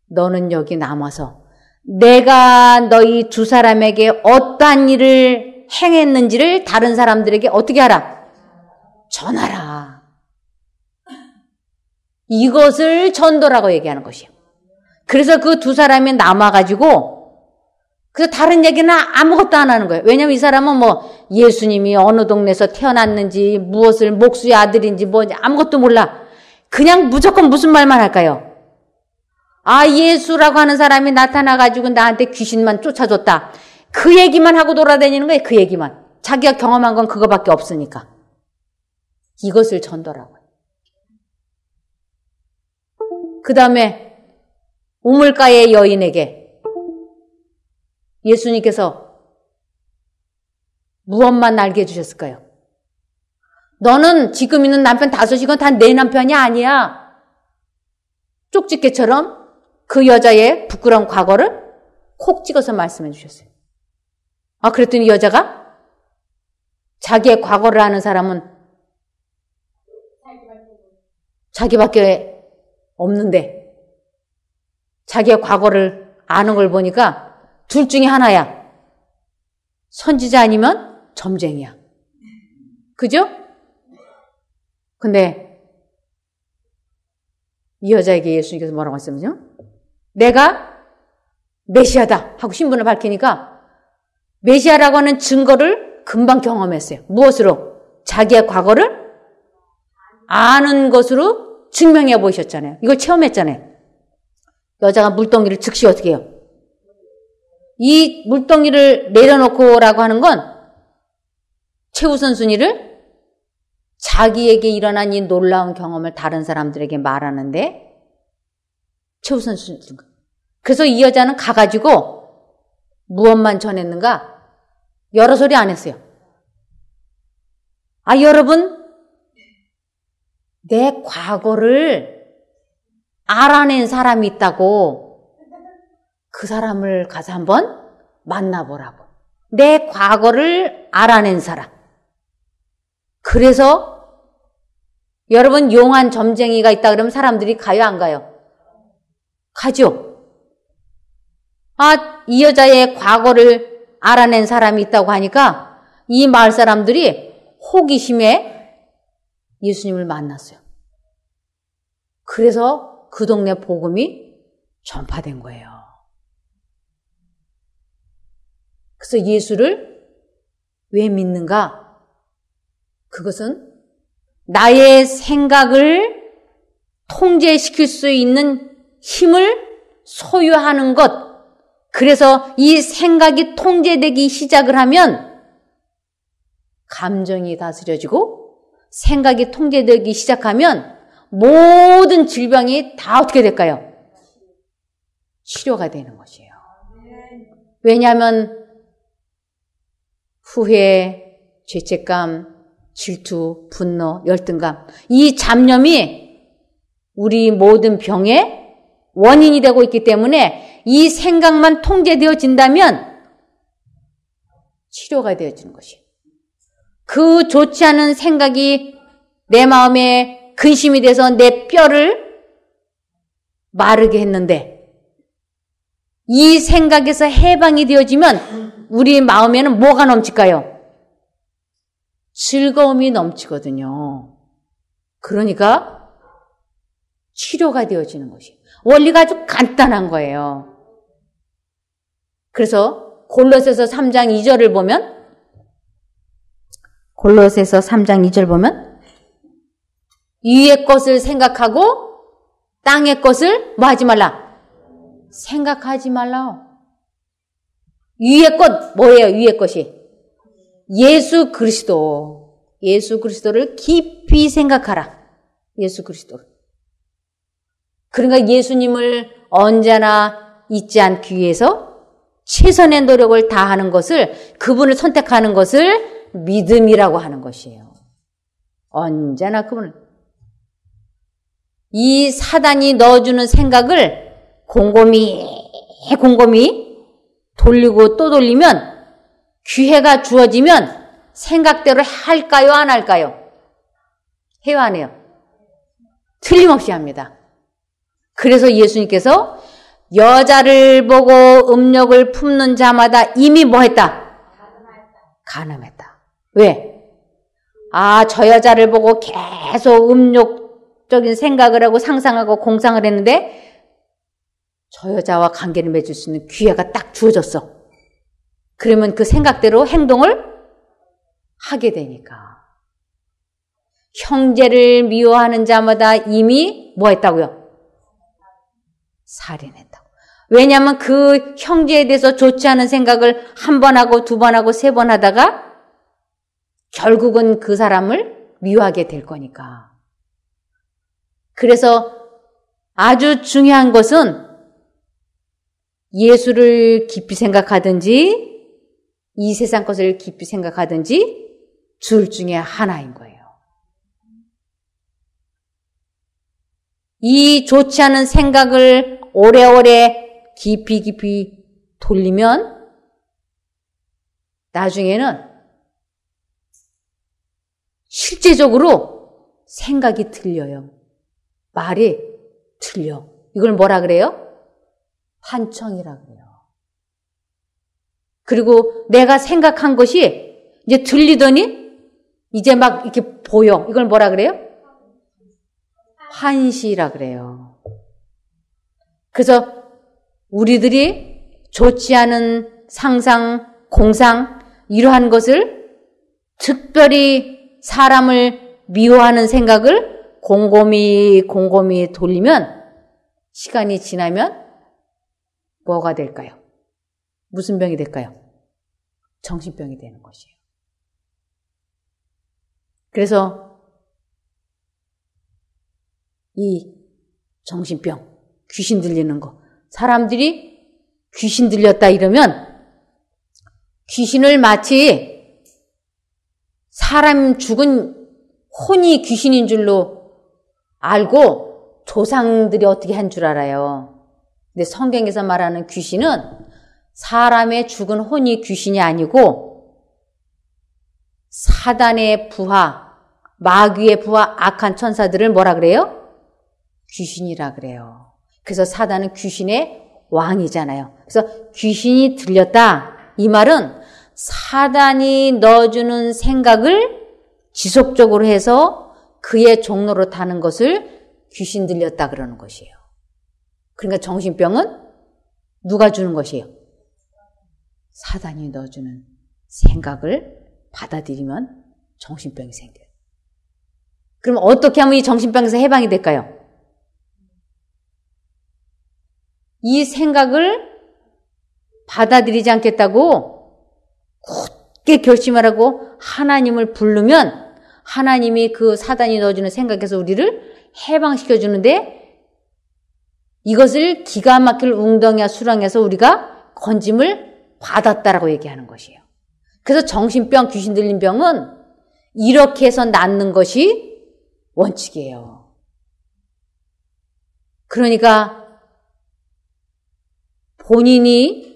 너는 여기 남아서 내가 너희 두 사람에게 어떠한 일을 행했는지를 다른 사람들에게 어떻게 하라? 전하라. 이것을 전도라고 얘기하는 것이에요. 그래서 그 두 사람이 남아가지고 그래서 다른 얘기는 아무것도 안 하는 거예요. 왜냐면 이 사람은 뭐 예수님이 어느 동네에서 태어났는지 무엇을 목수의 아들인지 뭐 아무것도 몰라. 그냥 무조건 무슨 말만 할까요? 예수라고 하는 사람이 나타나가지고 나한테 귀신만 쫓아줬다. 그 얘기만 하고 돌아다니는 거예요. 그 얘기만. 자기가 경험한 건 그거밖에 없으니까. 이것을 전도라고요. 그 다음에 우물가의 여인에게 예수님께서 무엇만 알게 해주셨을까요? 너는 지금 있는 남편 5이건 다 내 남편이 아니야. 쪽집게처럼 그 여자의 부끄러운 과거를 콕 찍어서 말씀해 주셨어요. 그랬더니 여자가 자기의 과거를 아는 사람은 자기밖에 없는데 자기의 과거를 아는 걸 보니까 둘 중에 하나야. 선지자 아니면 점쟁이야. 그죠? 근데 이 여자에게 예수님께서 뭐라고 말씀하세요? 내가 메시아다 하고 신분을 밝히니까 메시아라고 하는 증거를 금방 경험했어요. 무엇으로? 자기의 과거를 아는 것으로 증명해 보이셨잖아요. 이걸 체험했잖아요. 여자가 물동이를 즉시 어떻게 해요? 이 물동이를 내려놓고라고 하는 건 최우선순위를 자기에게 일어난 이 놀라운 경험을 다른 사람들에게 말하는데 최우선순위. 그래서 이 여자는 가가지고 무엇만 전했는가? 여러 소리 안 했어요. 아, 여러분, 내 과거를 알아낸 사람이 있다고 그 사람을 가서 한번 만나보라고. 내 과거를 알아낸 사람. 그래서 여러분 용한 점쟁이가 있다 그러면 사람들이 가요, 안 가요? 가죠. 아, 이 여자의 과거를 알아낸 사람이 있다고 하니까 이 마을 사람들이 호기심에 예수님을 만났어요. 그래서 그 동네 복음이 전파된 거예요. 그래서 예수를 왜 믿는가? 그것은 나의 생각을 통제시킬 수 있는 힘을 소유하는 것. 그래서 이 생각이 통제되기 시작을 하면 감정이 다스려지고 생각이 통제되기 시작하면 모든 질병이 다 어떻게 될까요? 치료가 되는 것이에요. 왜냐하면 후회, 죄책감, 질투, 분노, 열등감, 이 잡념이 우리 모든 병의 원인이 되고 있기 때문에 이 생각만 통제되어진다면 치료가 되어지는 것이에요. 그 좋지 않은 생각이 내 마음에 근심이 돼서 내 뼈를 마르게 했는데 이 생각에서 해방이 되어지면 우리 마음에는 뭐가 넘칠까요? 즐거움이 넘치거든요. 그러니까 치료가 되어지는 것이 원리가 아주 간단한 거예요. 그래서 골로새서 3장 2절을 보면 골로새서 3장 2절 보면 위의 것을 생각하고 땅의 것을 뭐 하지 말라? 생각하지 말라. 위의 것 뭐예요? 위의 것이 예수 그리스도. 예수 그리스도를 깊이 생각하라. 예수 그리스도. 그러니까 예수님을 언제나 잊지 않기 위해서 최선의 노력을 다하는 것을, 그분을 선택하는 것을 믿음이라고 하는 것이에요. 언제나 그분을. 이 사단이 넣어주는 생각을 곰곰이 돌리고 또 돌리면 기회가 주어지면 생각대로 할까요? 안 할까요? 해요, 안 해요? 틀림없이 합니다. 그래서 예수님께서 여자를 보고 음욕을 품는 자마다 이미 뭐 했다? 간음했다. 왜? 아, 저 여자를 보고 계속 음욕적인 생각을 하고 상상하고 공상을 했는데 저 여자와 관계를 맺을 수 있는 기회가 딱 주어졌어. 그러면 그 생각대로 행동을 하게 되니까. 형제를 미워하는 자마다 이미 뭐 했다고요? 살인했다고. 왜냐하면 그 형제에 대해서 좋지 않은 생각을 한 번 하고 두 번 하고 세 번 하다가 결국은 그 사람을 미워하게 될 거니까. 그래서 아주 중요한 것은 예수를 깊이 생각하든지 이 세상 것을 깊이 생각하든지 둘 중에 하나인 거예요. 이 좋지 않은 생각을 오래오래 깊이 돌리면 나중에는 실제적으로 생각이 틀려요. 말이 틀려. 이걸 뭐라 그래요? 환청이라 그래요. 그리고 내가 생각한 것이 이제 들리더니 이제 막 이렇게 보여. 이걸 뭐라 그래요? 환시라 그래요. 그래서 우리들이 좋지 않은 상상, 공상 이러한 것을 특별히 사람을 미워하는 생각을 곰곰이 돌리면 시간이 지나면 뭐가 될까요? 무슨 병이 될까요? 정신병이 되는 것이에요. 그래서 이 정신병, 귀신 들리는 거, 사람들이 귀신 들렸다 이러면 귀신을 마치 사람 죽은 혼이 귀신인 줄로 알고 조상들이 어떻게 한 줄 알아요. 근데 성경에서 말하는 귀신은 사람의 죽은 혼이 귀신이 아니고 사단의 부하, 마귀의 부하, 악한 천사들을 뭐라 그래요? 귀신이라 그래요. 그래서 사단은 귀신의 왕이잖아요. 그래서 귀신이 들렸다. 이 말은 사단이 넣어주는 생각을 지속적으로 해서 그의 종로로 타는 것을 귀신 들렸다 그러는 것이에요. 그러니까 정신병은 누가 주는 것이에요? 사단이 넣어주는 생각을 받아들이면 정신병이 생겨요. 그럼 어떻게 하면 이 정신병에서 해방이 될까요? 이 생각을 받아들이지 않겠다고 굳게 결심을 하고 하나님을 부르면 하나님이 그 사단이 넣어주는 생각에서 우리를 해방시켜 주는데 이것을 기가 막힐 웅덩이와 수렁에서 우리가 건짐을 받았다라고 얘기하는 것이에요. 그래서 정신병, 귀신 들린 병은 이렇게 해서 낫는 것이 원칙이에요. 그러니까 본인이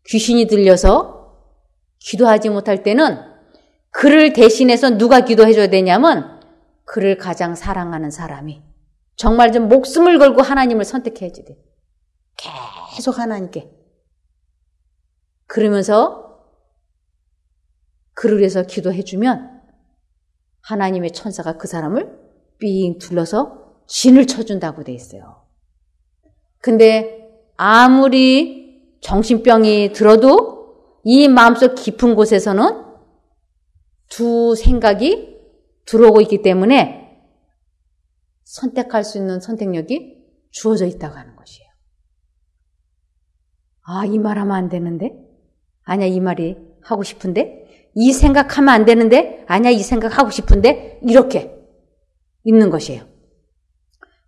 귀신이 들려서 기도하지 못할 때는 그를 대신해서 누가 기도해 줘야 되냐면 그를 가장 사랑하는 사람이 정말 좀 목숨을 걸고 하나님을 선택해야지 돼. 계속 하나님께. 그러면서 그를 위해서 기도해 주면 하나님의 천사가 그 사람을 삥 둘러서 진을 쳐준다고 돼 있어요. 근데 아무리 정신병이 들어도 이 마음속 깊은 곳에서는 두 생각이 들어오고 있기 때문에 선택할 수 있는 선택력이 주어져 있다고 하는 것이에요. 아, 이 말하면 안 되는데? 아니야, 이 말이 하고 싶은데? 이 생각하면 안 되는데? 아니야, 이 생각하고 싶은데? 이렇게 있는 것이에요.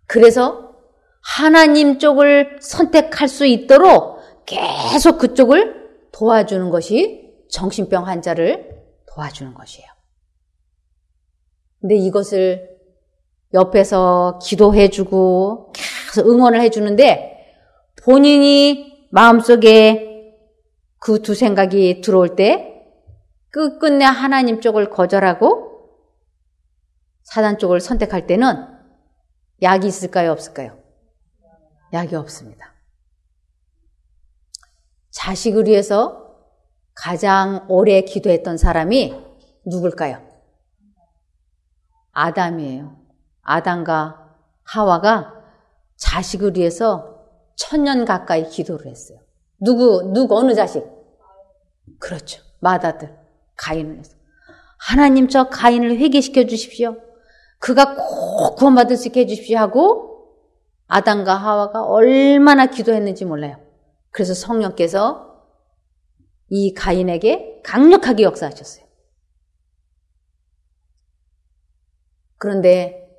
그래서 하나님 쪽을 선택할 수 있도록 계속 그쪽을 도와주는 것이 정신병 환자를 도와주는 것이에요. 근데 이것을 옆에서 기도해주고 계속 응원을 해주는데 본인이 마음속에 그 두 생각이 들어올 때 끝끝내 하나님 쪽을 거절하고 사단 쪽을 선택할 때는 약이 있을까요? 없을까요? 약이 없습니다. 자식을 위해서 가장 오래 기도했던 사람이 누굴까요? 아담이에요. 아담과 하와가 자식을 위해서 1000년 가까이 기도를 했어요. 누구 어느 자식? 그렇죠. 맏아들 가인을 해서 하나님 저 가인을 회개시켜 주십시오. 그가 꼭 구원받을 수 있게 해주십시오 하고 아담과 하와가 얼마나 기도했는지 몰라요. 그래서 성령께서 이 가인에게 강력하게 역사하셨어요. 그런데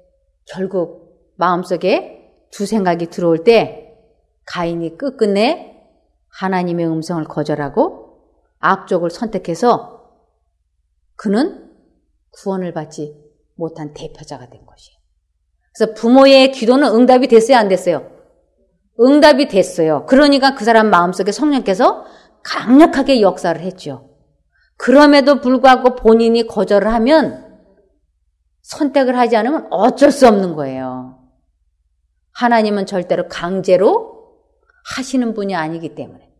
결국 마음속에 두 생각이 들어올 때 가인이 끝끝내 하나님의 음성을 거절하고 악쪽을 선택해서 그는 구원을 받지 못한 대표자가 된 것이에요. 그래서 부모의 기도는 응답이 됐어요, 안 됐어요? 응답이 됐어요. 그러니까 그 사람 마음속에 성령께서 강력하게 역사를 했죠. 그럼에도 불구하고 본인이 거절을 하면 선택을 하지 않으면 어쩔 수 없는 거예요. 하나님은 절대로 강제로 하시는 분이 아니기 때문에.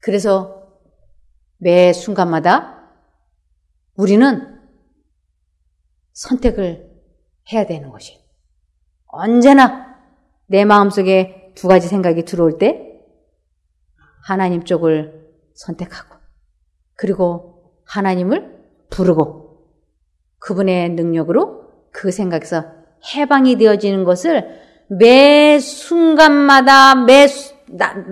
그래서 매 순간마다 우리는 선택을 해야 되는 것이에요. 언제나 내 마음속에 두 가지 생각이 들어올 때 하나님 쪽을 선택하고 그리고 하나님을 부르고 그분의 능력으로 그 생각에서 해방이 되어지는 것을 매 순간마다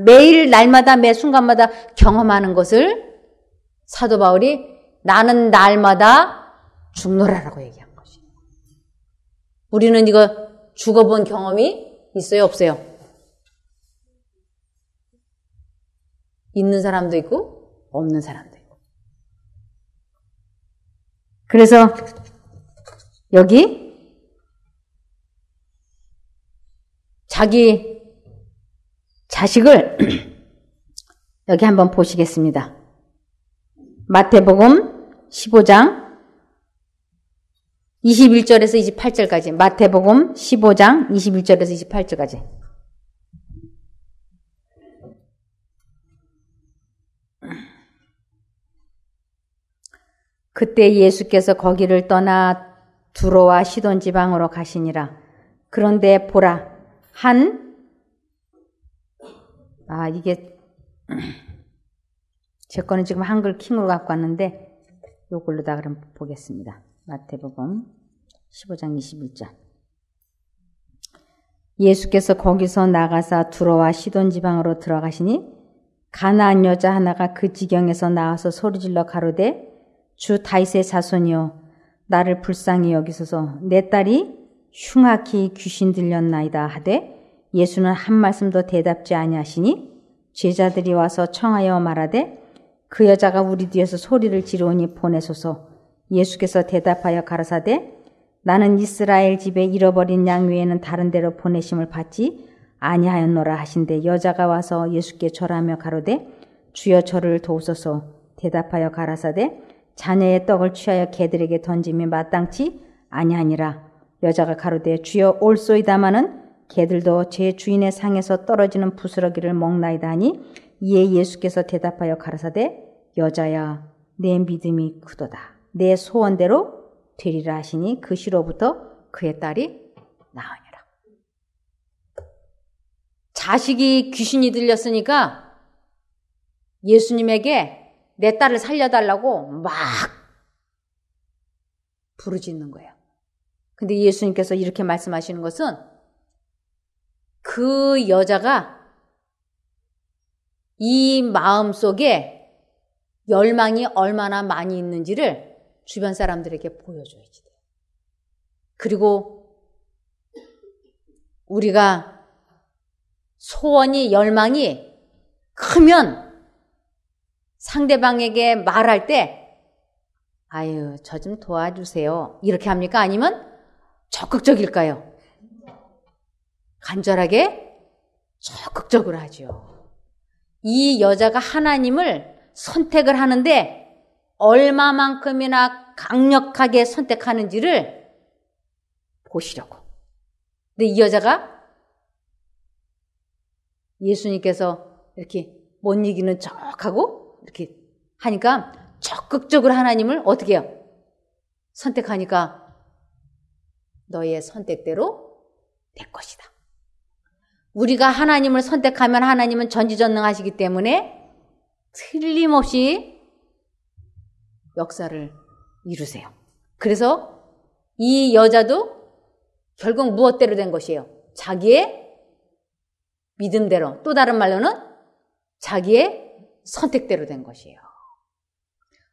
매일 날마다 매 순간마다 경험하는 것을 사도 바울이 나는 날마다 죽노라라고 얘기한 것이에요. 우리는 이거 죽어본 경험이 있어요, 없어요? 있는 사람도 있고 없는 사람도 있고. 그래서 여기 자기 자식을 여기 한번 보시겠습니다. 마태복음 15장 21절에서 28절까지 마태복음 15장 21절에서 28절까지 그때 예수께서 거기를 떠나 두로와 시돈 지방으로 가시니라. 그런데 보라 이게 제 거는 지금 한글 킹으로 갖고 왔는데 요걸로다 그럼 보겠습니다. 마태복음 15장 21절. 예수께서 거기서 나가사 두로와 시돈 지방으로 들어가시니 가나안 여자 하나가 그 지경에서 나와서 소리질러 가로되 주 다윗의 자손이여 나를 불쌍히 여기소서 내 딸이 흉악히 귀신 들렸나이다 하되 예수는 한 말씀도 대답지 아니하시니 제자들이 와서 청하여 말하되 그 여자가 우리 뒤에서 소리를 지르오니 보내소서. 예수께서 대답하여 가라사대 나는 이스라엘 집에 잃어버린 양 외에는 다른 데로 보내심을 받지 아니하였노라 하신대 여자가 와서 예수께 절하며 가로되 주여 저를 도우소서. 대답하여 가라사대 자녀의 떡을 취하여 개들에게 던짐이 마땅치 아니하니라. 여자가 가로되 주여 올소이다마는 개들도 제 주인의 상에서 떨어지는 부스러기를 먹나이다 하니 이에 예수께서 대답하여 가라사대 여자야 내 믿음이 크도다. 내 소원대로 되리라 하시니 그 시로부터 그의 딸이 나으니라. 자식이 귀신이 들렸으니까 예수님에게 내 딸을 살려달라고 막 부르짖는 거예요. 근데 예수님께서 이렇게 말씀하시는 것은 그 여자가 이 마음 속에 열망이 얼마나 많이 있는지를 주변 사람들에게 보여줘야지 돼요. 그리고 우리가 소원이 열망이 크면 상대방에게 말할 때 아유 저 좀 도와주세요 이렇게 합니까? 아니면 적극적일까요? 간절하게 적극적으로 하죠. 이 여자가 하나님을 선택을 하는데 얼마만큼이나 강력하게 선택하는지를 보시려고. 근데 이 여자가 예수님께서 이렇게 못 이기는 척하고 이렇게 하니까 적극적으로 하나님을 어떻게 해요? 선택하니까 너의 선택대로 될 것이다. 우리가 하나님을 선택하면 하나님은 전지전능하시기 때문에 틀림없이 역사를 이루세요. 그래서 이 여자도 결국 무엇대로 된 것이에요? 자기의 믿음대로, 또 다른 말로는 자기의 선택대로 된 것이에요.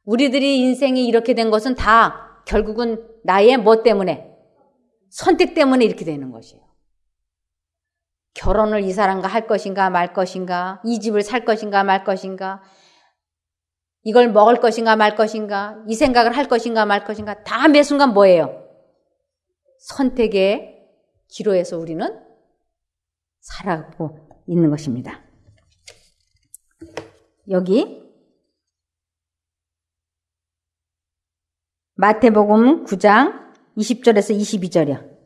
우리들이 인생이 이렇게 된 것은 다 결국은 나의 뭐 때문에? 선택 때문에 이렇게 되는 것이에요. 결혼을 이 사람과 할 것인가 말 것인가, 이 집을 살 것인가 말 것인가, 이걸 먹을 것인가 말 것인가, 이 생각을 할 것인가 말 것인가, 다 매 순간 뭐예요? 선택의 기로에서 우리는 살아가고 있는 것입니다. 여기 마태복음 9장 20절에서 22절이요.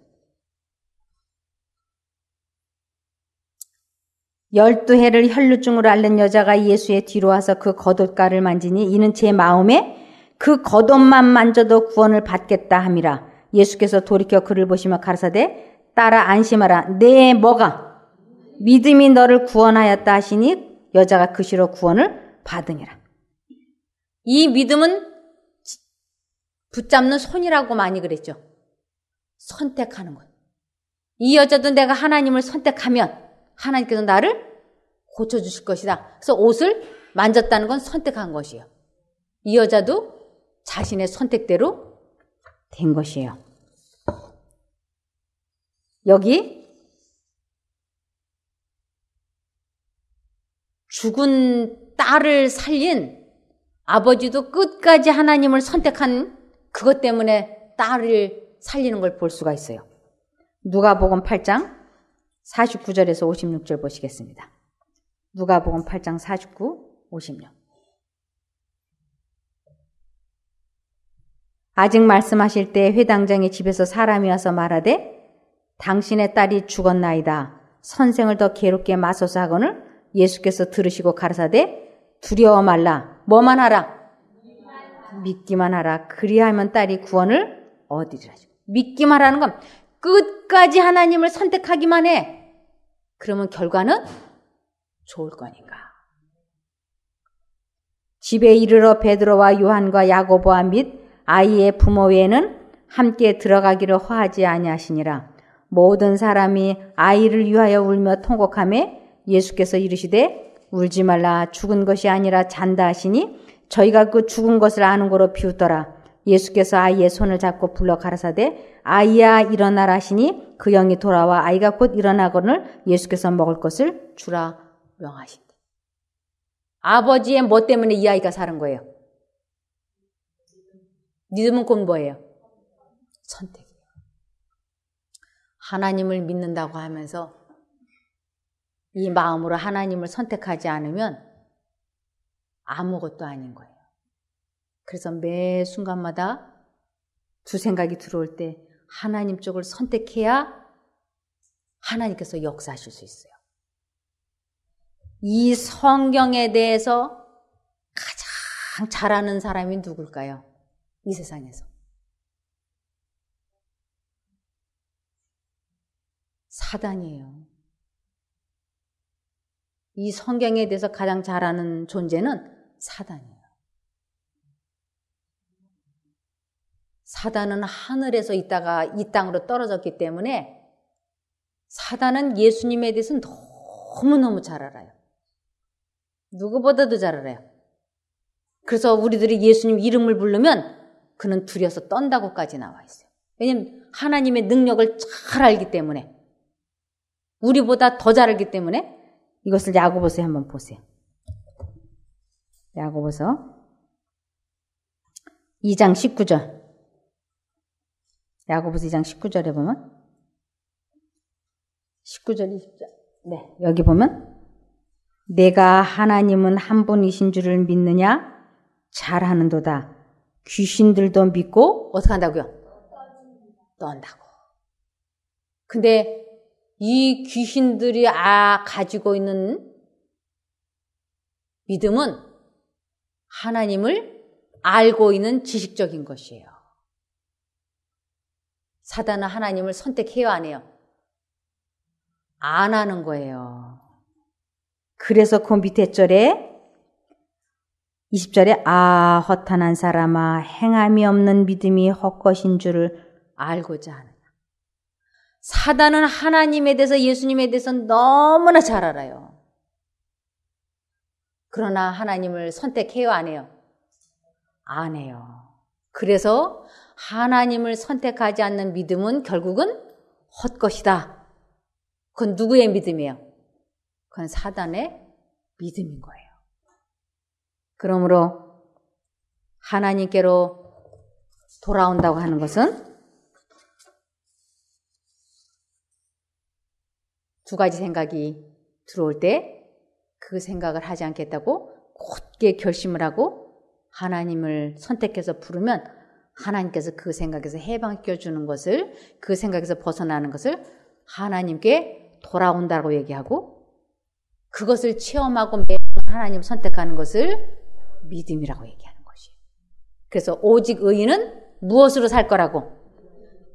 12해를 혈루증으로 앓는 여자가 예수의 뒤로 와서 그 겉옷가를 만지니 이는 제 마음에 그 겉옷만 만져도 구원을 받겠다 함이라. 예수께서 돌이켜 그를 보시며 가라사대 딸아 안심하라. 내 뭐가 믿음이 너를 구원하였다 하시니 여자가 그 시로 구원을 받으니라. 이 믿음은 붙잡는 손이라고 많이 그랬죠. 선택하는 것. 이 여자도 내가 하나님을 선택하면 하나님께서 나를 고쳐주실 것이다. 그래서 옷을 만졌다는 건 선택한 것이에요. 이 여자도 자신의 선택대로 된 것이에요. 여기 죽은 딸을 살린 아버지도 끝까지 하나님을 선택한 그것 때문에 딸을 살리는 걸 볼 수가 있어요. 누가복음 8장 49절에서 56절 보시겠습니다. 누가복음 8장 49, 56. 아직 말씀하실 때 회당장의 집에서 사람이 와서 말하되 당신의 딸이 죽었나이다. 선생을 더 괴롭게 마소서 하거늘 예수께서 들으시고 가라사대 두려워 말라. 뭐만 하라? 믿기만 하라. 그리하면 딸이 구원을 얻으리라. 믿기만 하라는 건 끝까지 하나님을 선택하기만 해. 그러면 결과는 좋을 거니까. 집에 이르러 베드로와 요한과 야고보와 및 아이의 부모 외에는 함께 들어가기를 허하지 아니하시니라. 모든 사람이 아이를 위하여 울며 통곡하매 예수께서 이르시되 울지 말라. 죽은 것이 아니라 잔다 하시니 저희가 그 죽은 것을 아는 거로 비웃더라. 예수께서 아이의 손을 잡고 불러 가라사대 아이야 일어나라 하시니 그 영이 돌아와 아이가 곧 일어나거늘 예수께서 먹을 것을 주라 명하신대. 아버지의 뭐 때문에 이 아이가 사는 거예요? 믿음은 곧 뭐예요? 선택이에요. 하나님을 믿는다고 하면서 이 마음으로 하나님을 선택하지 않으면 아무것도 아닌 거예요. 그래서 매 순간마다 두 생각이 들어올 때 하나님 쪽을 선택해야 하나님께서 역사하실 수 있어요. 이 성경에 대해서 가장 잘 아는 사람이 누굴까요? 이 세상에서. 사단이에요. 이 성경에 대해서 가장 잘 아는 존재는 사단이에요. 사단은 하늘에서 있다가 이 땅으로 떨어졌기 때문에 사단은 예수님에 대해서 너무너무 잘 알아요. 누구보다도 잘 알아요. 그래서 우리들이 예수님 이름을 부르면 그는 두려워서 떤다고까지 나와 있어요. 왜냐하면 하나님의 능력을 잘 알기 때문에, 우리보다 더 잘 알기 때문에. 이것을 야고보서에 한번 보세요. 야고보서 2장 19절. 야고보서 2장 19절에 보면 19절 20절. 네, 여기 보면 내가 하나님은 한 분이신 줄을 믿느냐? 잘하는도다. 귀신들도 믿고 어떻게 한다고요? 떤다고. 근데 이 귀신들이 가지고 있는 믿음은 하나님을 알고 있는 지식적인 것이에요. 사단은 하나님을 선택해요, 안 해요? 안 하는 거예요. 그래서 그 밑에 절에 20절에 헛한한 사람아 행함이 없는 믿음이 헛것인 줄을 알고자 하느냐. 사단은 하나님에 대해서, 예수님에 대해서 너무나 잘 알아요. 그러나 하나님을 선택해요, 안 해요? 안 해요. 그래서 하나님을 선택하지 않는 믿음은 결국은 헛것이다. 그건 누구의 믿음이에요? 그건 사단의 믿음인 거예요. 그러므로 하나님께로 돌아온다고 하는 것은 두 가지 생각이 들어올 때 그 생각을 하지 않겠다고 곧게 결심을 하고 하나님을 선택해서 부르면 하나님께서 그 생각에서 해방시켜주는 것을, 그 생각에서 벗어나는 것을 하나님께 돌아온다고 얘기하고, 그것을 체험하고 매번 하나님 선택하는 것을 믿음이라고 얘기하는 것이에요. 그래서 오직 의인은 무엇으로 살 거라고?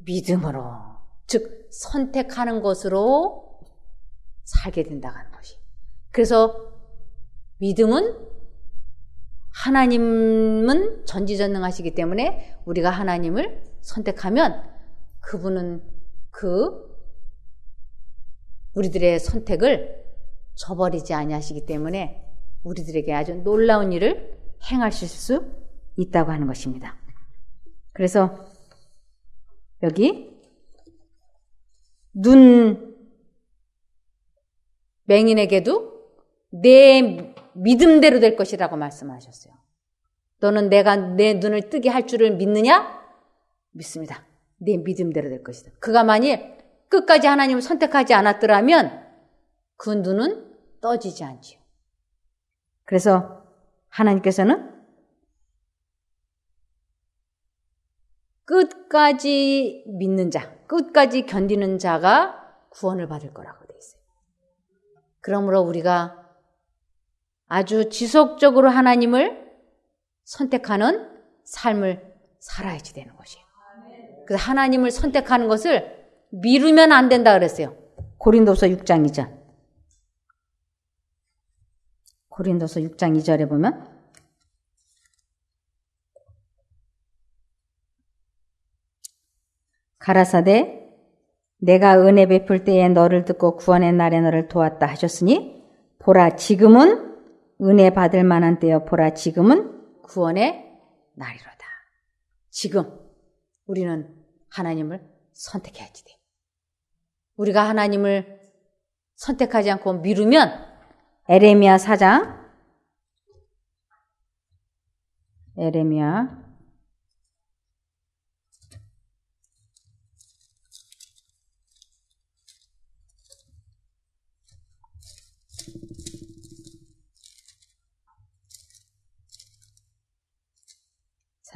믿음으로. 즉 선택하는 것으로 살게 된다고 하는 것이에요. 그래서 믿음은 하나님은 전지전능하시기 때문에 우리가 하나님을 선택하면 그분은 우리들의 선택을 저버리지 아니하시기 때문에 우리들에게 아주 놀라운 일을 행하실 수 있다고 하는 것입니다. 그래서 여기 맹인에게도 내 믿음대로 될 것이라고 말씀하셨어요. 너는 내가 내 눈을 뜨게 할 줄을 믿느냐? 믿습니다. 내 믿음대로 될 것이다. 그가 만일 끝까지 하나님을 선택하지 않았더라면 그 눈은 떠지지 않지요. 그래서 하나님께서는 끝까지 믿는 자, 끝까지 견디는 자가 구원을 받을 거라고 되어 있어요. 그러므로 우리가 아주 지속적으로 하나님을 선택하는 삶을 살아야지 되는 것이에요. 그래서 하나님을 선택하는 것을 미루면 안 된다 그랬어요. 고린도서 6장 2절. 고린도서 6장 2절에 보면 가라사대 내가 은혜 베풀 때에 너를 듣고 구원의 날에 너를 도왔다 하셨으니 보라 지금은 은혜 받을 만한 때여 보라 지금은 구원의 날이로다. 지금 우리는 하나님을 선택해야지 돼. 우리가 하나님을 선택하지 않고 미루면 에레미야 4장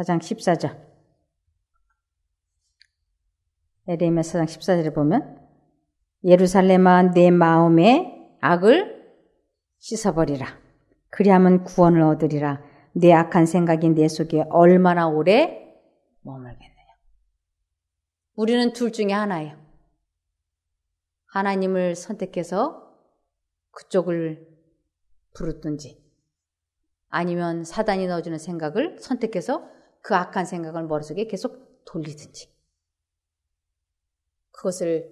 4장 14절. 에레미야 4장 14절에 보면 예루살렘아 내 마음의 악을 씻어버리라. 그리하면 구원을 얻으리라. 내 악한 생각이 내 속에 얼마나 오래 머물겠느냐. 우리는 둘 중에 하나예요. 하나님을 선택해서 그쪽을 부르든지 아니면 사단이 넣어주는 생각을 선택해서 그 악한 생각을 머릿속에 계속 돌리든지. 그것을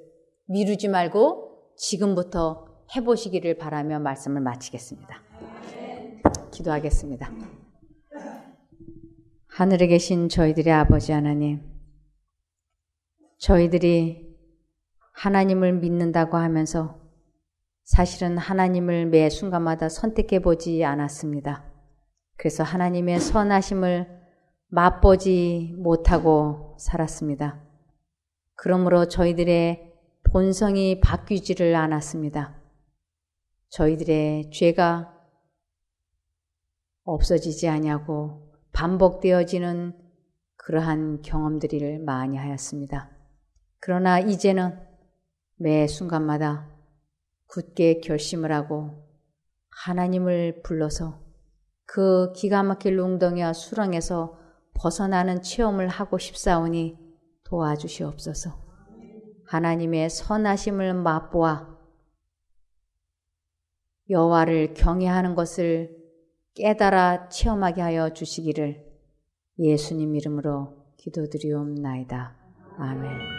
미루지 말고 지금부터 해보시기를 바라며 말씀을 마치겠습니다. 기도하겠습니다. 하늘에 계신 저희들의 아버지 하나님, 저희들이 하나님을 믿는다고 하면서 사실은 하나님을 매 순간마다 선택해보지 않았습니다. 그래서 하나님의 선하심을 맛보지 못하고 살았습니다. 그러므로 저희들의 본성이 바뀌지를 않았습니다. 저희들의 죄가 없어지지 아니하고 반복되어지는 그러한 경험들을 많이 하였습니다. 그러나 이제는 매 순간마다 굳게 결심을 하고 하나님을 불러서 그 기가 막힐 웅덩이와 수렁에서 벗어나는 체험을 하고 싶사오니 도와주시옵소서. 하나님의 선하심을 맛보아 여호와를 경외하는 것을 깨달아 체험하게 하여 주시기를 예수님 이름으로 기도드리옵나이다. 아멘.